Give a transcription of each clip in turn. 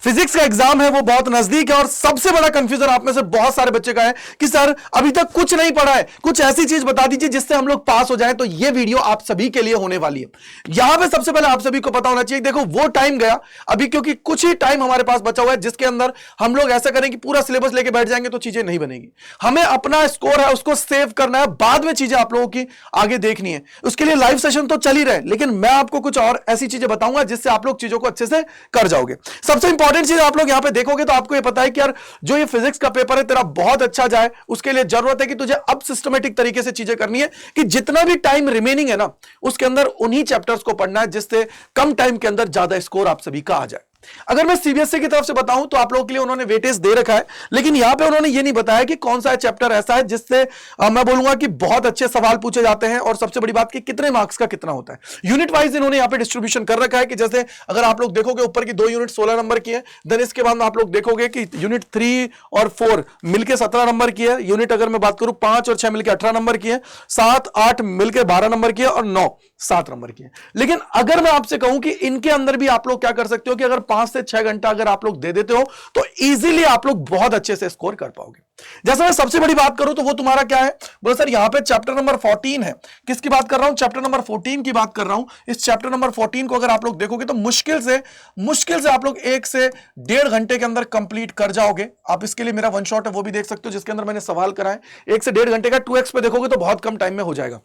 Physics का exam है वो बहुत नजदीक है और सबसे बड़ा कंफ्यूजन आप में से बहुत सारे बच्चे का है कि सर अभी तक कुछ नहीं पढ़ा है, कुछ ऐसी चीज बता दीजिए जिससे हम लोग पास हो जाएं। तो ये वीडियो आप सभी के लिए होने वाली है। यहां पे सबसे पहले आप सभी को पता होना चाहिए, देखो वो टाइम गया अभी, क्योंकि कुछ ही टाइम हमारे पास बचा हुआ है जिसके अंदर हम लोग ऐसा करें कि पूरा सिलेबस लेके बैठ जाएंगे तो चीजें नहीं बनेगी। हमें अपना स्कोर है उसको सेव करना है, बाद में चीजें आप लोगों की आगे देखनी है। उसके लिए लाइव सेशन तो चल ही रहे, लेकिन मैं आपको कुछ और ऐसी चीजें बताऊंगा जिससे आप लोग चीजों को अच्छे से कर जाओगे। सबसे इंपॉर्टेंट चीज आप लोग यहां पे देखोगे तो आपको ये पता है कि यार जो ये फिजिक्स का पेपर है तेरा बहुत अच्छा जाए, उसके लिए जरूरत है कि तुझे अब सिस्टमेटिक तरीके से चीजें करनी है कि जितना भी टाइम रिमेनिंग है ना उसके अंदर उन्हीं चैप्टर्स को पढ़ना है जिससे कम टाइम के अंदर ज्यादा स्कोर आप सभी का आ जाए। अगर मैं सीबीएसई की तरफ से बताऊं तो आप लोगों के लिए उन्होंने वेटेज दे रखा है, लेकिन यहां पे उन्होंने ये नहीं बताया कि कौन सा चैप्टर ऐसा है जिससे मैं बोलूंगा कि बहुत अच्छे सवाल पूछे जाते हैं और सबसे बड़ी बात कि कितने मार्क्स का कितना होता है। यूनिट वाइज इन्होंने यहां पे डिस्ट्रीब्यूशन कर रखा है कि जैसे अगर आप लोग देखोगे ऊपर की 2 यूनिट 16 नंबर की है, देन इसके बाद में आप लोग देखोगे कि यूनिट 3 और 4 मिलकर 17 नंबर की है, यूनिट अगर मैं बात करूं 5 और 6 मिलकर 18 नंबर की है, 7 8 मिलकर 12 नंबर की है और 9 7 नंबर की है। लेकिन अगर मैं आपसे कहूं कि इनके अंदर भी आप लोग क्या कर सकते हो कि अगर 5 से 6 घंटा अगर आप लोग दे देते हो तो इजीली आप लोग बहुत अच्छे से स्कोर कर पाओगे। जैसे मैं सबसे बड़ी बात करूं तो वो तुम्हारा क्या है, बोलो सर यहां पे चैप्टर नंबर 14 है। किसकी बात कर रहा हूं? चैप्टर नंबर 14 की बात कर रहा हूं। इस चैप्टर नंबर 14 को अगर आप लोग देखोगे तो मुश्किल से आप लोग 1 से 1.5 घंटे के अंदर कंप्लीट कर जाओगे। आप इसके लिए मेरा वन शॉट है वो भी देख सकते हो जिसके अंदर मैंने सवाल कराए। 1 से 1.5 घंटे का 2x पे देखोगे तो बहुत कम टाइम में हो जाएगा।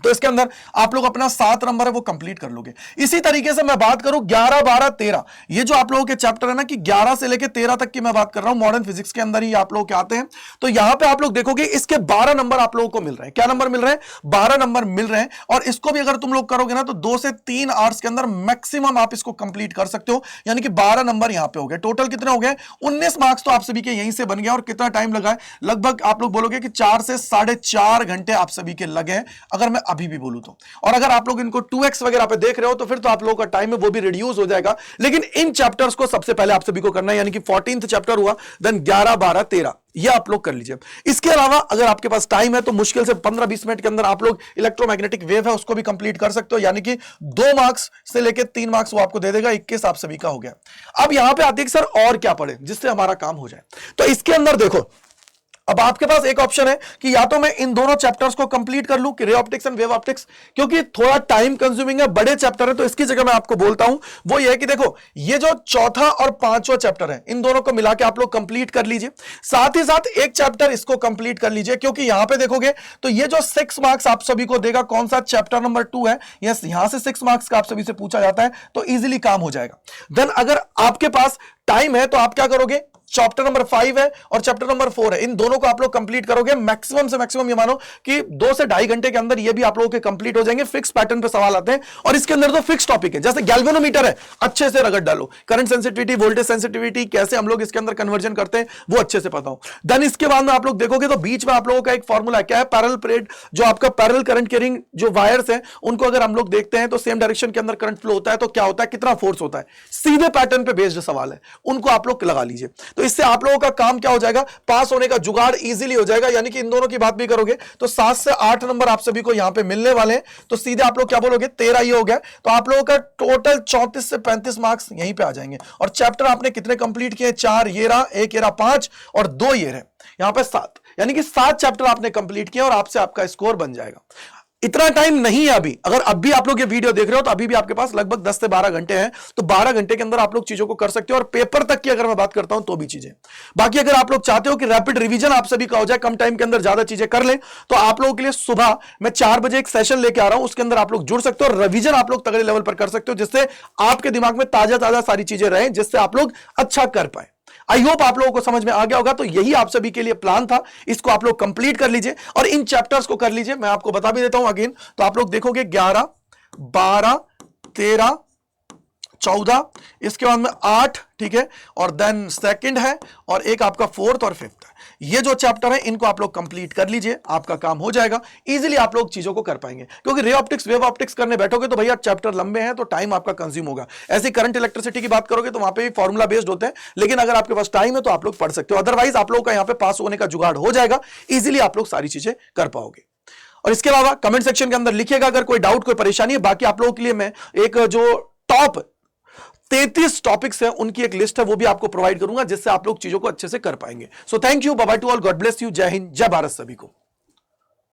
तो इसके अंदर आप लोग अपना 7 नंबर है वो कंप्लीट कर लोगे। इसी तरीके से मैं बात करूं 11 12 13, ये जो आप लोगों के चैप्टर है ना कि 11 से लेके 13 तक की मैं बात कर रहा हूं, मॉडर्न फिजिक्स के अंदर ही आप लोग के आते हैं। तो यहां पे आप लोग देखोगे इसके 12 नंबर आप लोगों को मिल रहे हैं। क्या नंबर मिल रहे हैं? 12 नंबर मिल रहे हैं। और इसको भी अगर तुम लोग करोगे ना तो 2 से 3 आवर्स के अंदर मैक्सिमम आप इसको कंप्लीट कर सकते हो, यानी कि 12 नंबर यहां पे हो गए। टोटल कितने हो गए? 19 मार्क्स तो आप सभी के यहीं से बन गए। और कितना टाइम लगा है? लगभग आप लोग बोलोगे कि 4 से 4.5 घंटे आप सभी के लगे हैं अगर मैं अभी भी बोलूं तो। और अगर आप लोग इनको 2x वगैरह पे देख रहे हो तो फिर तो आप लोगों का टाइम है वो भी रिड्यूस हो जाएगा। लेकिन इन चैप्टर्स को सबसे पहले आप सभी को करना है, यानी कि 14th चैप्टर हुआ, देन 11 12 13 ये आप लोग कर लीजिए। इसके अलावा अगर आपके पास टाइम है तो मुश्किल से 15-20 मिनट के अंदर आप लोग इलेक्ट्रोमैग्नेटिक वेव है उसको भी कंप्लीट कर सकते हो, यानी कि 2 मार्क्स से लेके 3 मार्क्स वो आपको दे देगा। 21 आप सभी का हो गया। अब यहां पे आते हैं सर और क्या पढ़े जिससे हमारा काम हो जाए। तो इसके अंदर देखो अब आपके पास एक ऑप्शन है कि या तो मैं इन दोनों चैप्टर्स को कंप्लीट कर लूं कि ray optics and wave optics, क्योंकि थोड़ा टाइम कंज्यूमिंग है, बड़े चैप्टर है। तो इसकी जगह मैं आपको बोलता हूं वो ये है कि देखो ये जो चौथा और 5वां चैप्टर है इन दोनों को मिला के आप लोग कंप्लीट कर लीजिए। साथ ही साथ एक चैप्टर इसको कंप्लीट कर लीजिए, क्योंकि यहां पे देखोगे तो ये जो 6 मार्क्स आप सभी को देगा कौन सा? चैप्टर नंबर 2 है। यस, यहां से 6 मार्क्स का आप सभी से पूछा जाता है तो इजीली काम हो जाएगा। देन अगर आपके पास टाइम है तो आप क्या करोगे? चैप्टर नंबर 5 है और चैप्टर नंबर 4 है, इन दोनों को आप लोग कंप्लीट करोगे। मैक्सिमम से मैक्सिमम ये मानो कि 2 से 2.5 घंटे के अंदर ये भी आप लोगों के कंप्लीट हो जाएंगे। फिक्स पैटर्न पे सवाल आते हैं और इसके अंदर तो फिक्स टॉपिक है। जैसे गैल्वेनोमीटर है, अच्छे से रगड़ डालो। करंट सेंसिटिविटी, वोल्टेज सेंसिटिविटी कैसे हम लोग इसके अंदर कन्वर्जन करते हैं वो अच्छे से पता हो। देन इसके बाद में आप लोग देखोगे तो बीच में आप लोगों का एक फॉर्मूला क्या है? पैरेलल प्लेट, जो आपका पैरेलल करंट कैरिंग जो वायर्स है उनको अगर हम लोग देखते हैं तो सेम डायरेक्शन के अंदर करंट फ्लो होता है तो क्या होता है, कितना फोर्स होता है। सीधे पैटर्न पे बेस्ड सवाल है, उनको आप लोग लगा लीजिए। तो इससे आप लोगों का काम क्या हो जाएगा? पास होने का जुगाड़ इजीली हो जाएगा। यानी कि इन दोनों की बात भी करोगे तो 7 से 8 नंबर आप सभी को यहां पे मिलने वाले हैं। तो सीधे आप लोग क्या बोलोगे? 13 ये हो गया। तो आप लोगों का टोटल 34 से 35 मार्क्स यहीं पे आ जाएंगे। और चैप्टर आपने कितने कंप्लीट किए? 4 ये रहा, 1 ये रहा 5 और 2 ये रहे, यहां पे 7, यानी कि 7 चैप्टर आपने कंप्लीट किया और आपसे आपका स्कोर बन जाएगा। इतना टाइम नहीं है अभी। अगर अब भी आप लोग ये वीडियो देख रहे हो तो अभी भी आपके पास लगभग 10 से 12 घंटे हैं। तो 12 घंटे के अंदर आप लोग चीजों को कर सकते हो और पेपर तक की अगर मैं बात करता हूं तो भी चीजें। बाकी अगर आप लोग चाहते हो कि रैपिड रिवीजन आप सभी का हो जाए, कम टाइम के अंदर ज्यादा चीजें कर लें, तो आप लोगों के लिए सुबह मैं 4 बजे एक सेशन लेके आ रहा हूं, उसके अंदर आप लोग जुड़ सकते हो और रिवीजन आप लोग तगड़े लेवल पर कर सकते हो, जिससे आपके दिमाग में ताजा ताजा सारी चीजें रहें, जिससे आप लोग अच्छा कर पाए। आई होप आप लोगों को समझ में आ गया होगा। तो यही आप सभी के लिए प्लान था, इसको आप लोग कंप्लीट कर लीजिए और इन चैप्टर्स को कर लीजिए। मैं आपको बता भी देता हूं अगेन, तो आप लोग देखोगे 11 12 13 14, इसके बाद में 8, ठीक है, और देन सेकंड है और एक आपका 4th और 5th है। ये जो चैप्टर है इनको आप लोग कंप्लीट कर लीजिए, आपका काम हो जाएगा। इजीली आप लोग चीजों को कर पाएंगे, क्योंकि रे ऑप्टिक्स वेव ऑप्टिक्स करने बैठोगे तो भैया चैप्टर लंबे हैं तो टाइम आपका कंज्यूम होगा। ऐसे करंट इलेक्ट्रिसिटी की बात करोगे तो वहां पे भी फॉर्मूला बेस्ड होते हैं, लेकिन अगर आपके पास टाइम है तो आप लोग पढ़ सकते हो। अदरवाइज आप लोग का यहां पे पास होने का जुगाड़ हो जाएगा, इजीली आप लोग सारी चीजें कर पाओगे। और इसके अलावा कमेंट सेक्शन के अंदर लिखिएगा अगर कोई डाउट, कोई परेशानी है। बाकी आप लोगों के लिए मैं एक जो टॉप 33 टॉपिक्स है, उनकी एक लिस्ट है, वो भी आपको प्रोवाइड करूंगा जिससे आप लोग चीजों को अच्छे से कर पाएंगे। So thank you, bye bye to all, God bless you, जय हिंद, जय भारत सभी को।